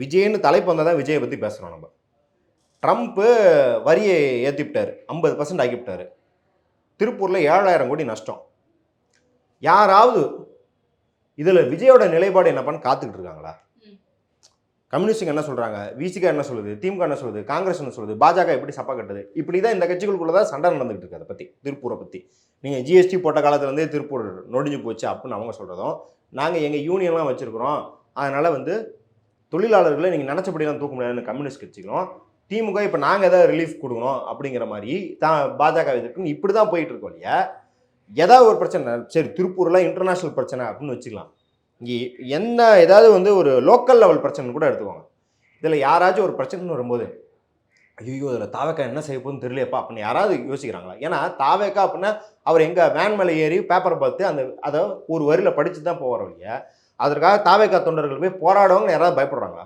விஜய்னு தலைப்பு வந்தால் தான் விஜயை பற்றி பேசுகிறோம் நம்ம. ட்ரம்ப்பு வரியை ஏற்றிவிட்டார், 50% ஆக்கிவிட்டார். திருப்பூரில் 7,000 கோடி நஷ்டம். யாராவது இதில் விஜயோட நிலைப்பாடு என்னப்பான்னு காத்துக்கிட்டு இருக்காங்களா? கம்யூனிஸ்டுங்க என்ன சொல்கிறாங்க, விசிகா என்ன சொல்லுது, திமுக என்ன சொல்லுது, காங்கிரஸ் என்ன சொல்லுது, பாஜக எப்படி சப்பா கட்டுது, இப்படி தான் இந்த கட்சிகளுக்குள்ள தான் சண்டை நடந்துகிட்டு இருக்கு. அதை பற்றி, திருப்பூரை பற்றி நீங்கள் ஜிஎஸ்டி போட்ட காலத்துலேருந்தே திருப்பூர் நொடிஞ்சு போச்சு அப்படின்னு அவங்க சொல்கிறதும், நாங்கள் எங்கள் யூனியன்லாம் வச்சுருக்குறோம், அதனால் தொழிலாளர்களை நீங்கள் நினச்சபடிலாம் தூக்க முடியாதுன்னு கம்யூனிஸ்ட் கட்சிகளும், திமுக இப்போ நாங்கள் எதாவது ரிலீஃப் கொடுக்கணும் அப்படிங்கிற மாதிரி பாஜக இருக்குன்னு இப்படி தான் போயிட்டு இருக்கோம் இல்லையா. ஏதாவது ஒரு பிரச்சனை, சரி திருப்பூரில் இன்டர்நேஷ்னல் பிரச்சனை அப்படின்னு வச்சுக்கலாம், இங்கே என்ன ஏதாவது ஒரு லோக்கல் லெவல் பிரச்சனை கூட எடுத்துக்கோங்க. இதில் யாராச்சும் ஒரு பிரச்சனைன்னு வரும்போது, ஐயோ இதில் தாவேக்கா என்ன செய்ய போகுதுன்னு தெரியலையப்பா அப்படின்னு யாராவது யோசிக்கிறாங்களா? ஏன்னா தாவேக்கா அப்படின்னா அவர் எங்கள் வேன் மேலே ஏறி பேப்பரை பார்த்து அதை ஒரு வரியில் படித்து தான் போகிற வழியா, அதற்காக தாவேக்கா தொண்டர்கள் போய் போராடுவாங்கன்னு யாராவது பயப்படுறாங்களா?